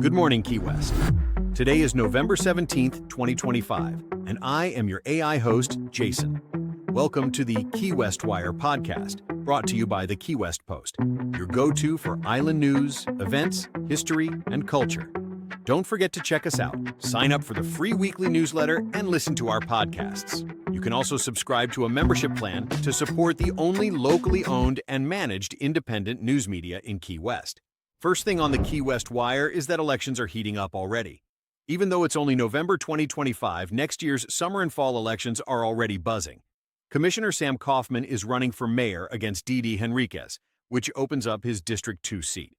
Good morning, Key West. Today is November 17th, 2025, and I am your AI host, Jason. Welcome to the Key West Wire podcast, brought to you by the Key West Post, your go-to for island news, events, history, and culture. Don't forget to check us out, sign up for the free weekly newsletter, and listen to our podcasts. You can also subscribe to a membership plan to support the only locally owned and managed independent news media in Key West. First thing on the Key West Wire is that elections are heating up already. Even though it's only November 2025, next year's summer and fall elections are already buzzing. Commissioner Sam Kaufman is running for mayor against Didi Henriquez, which opens up his District 2 seat.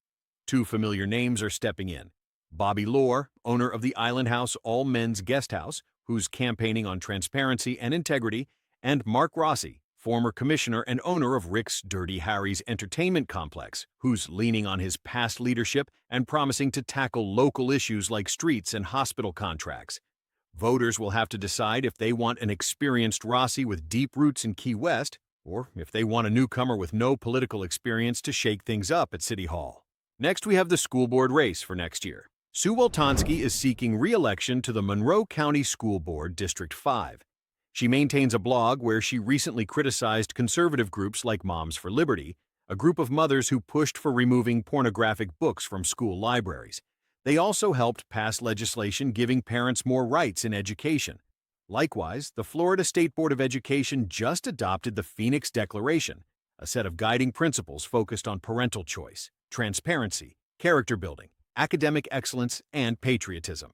Two familiar names are stepping in. Bobby Lohr, owner of the Island House All-Men's Guest House, who's campaigning on transparency and integrity, and Mark Rossi, former commissioner and owner of Rick's Dirty Harry's entertainment complex, who's leaning on his past leadership and promising to tackle local issues like streets and hospital contracts. Voters will have to decide if they want an experienced Rossi with deep roots in Key West, or if they want a newcomer with no political experience to shake things up at City Hall. Next, we have the school board race for next year. Sue Woltansky is seeking re-election to the Monroe County School Board District 5. She maintains a blog where she recently criticized conservative groups like Moms for Liberty, a group of mothers who pushed for removing pornographic books from school libraries. They also helped pass legislation giving parents more rights in education. Likewise, the Florida State Board of Education just adopted the Phoenix Declaration, a set of guiding principles focused on parental choice, transparency, character building, academic excellence, and patriotism.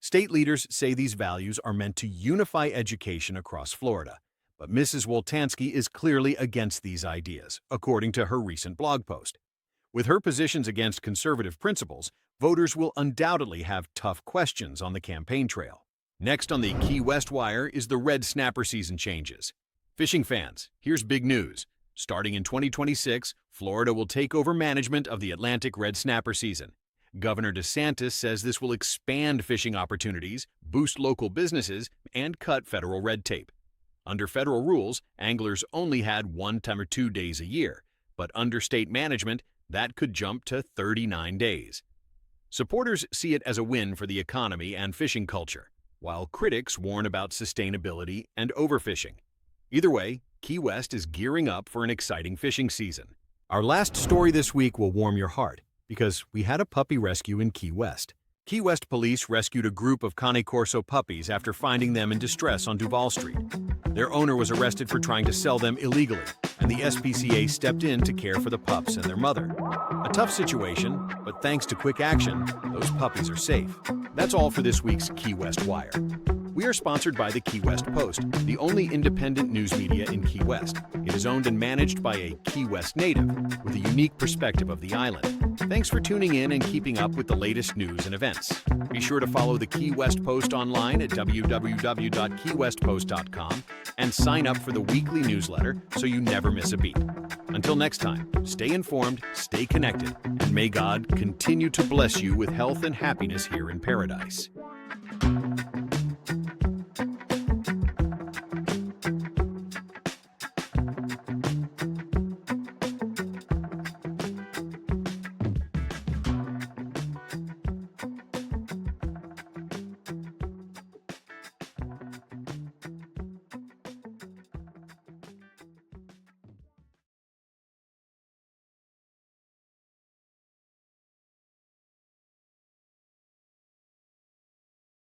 State leaders say these values are meant to unify education across Florida, but Mrs. Woltansky is clearly against these ideas, according to her recent blog post. With her positions against conservative principles, voters will undoubtedly have tough questions on the campaign trail. Next on the Key West Wire is the red snapper season changes. Fishing fans, here's big news. Starting in 2026, Florida will take over management of the Atlantic red snapper season. Governor DeSantis says this will expand fishing opportunities, boost local businesses, and cut federal red tape. Under federal rules, anglers only had 1 or 2 days a year, but under state management, that could jump to 39 days. Supporters see it as a win for the economy and fishing culture, while critics warn about sustainability and overfishing. Either way, Key West is gearing up for an exciting fishing season. Our last story this week will warm your heart, because we had a puppy rescue in Key West. Key West police rescued a group of Cane Corso puppies after finding them in distress on Duval Street. Their owner was arrested for trying to sell them illegally, and the SPCA stepped in to care for the pups and their mother. A tough situation, but thanks to quick action, those puppies are safe. That's all for this week's Key West Wire. We are sponsored by the Key West Post, the only independent news media in Key West. It is owned and managed by a Key West native with a unique perspective of the island. Thanks for tuning in and keeping up with the latest news and events. Be sure to follow the Key West Post online at www.keywestpost.com and sign up for the weekly newsletter so you never miss a beat. Until next time, stay informed, stay connected, and may God continue to bless you with health and happiness here in paradise.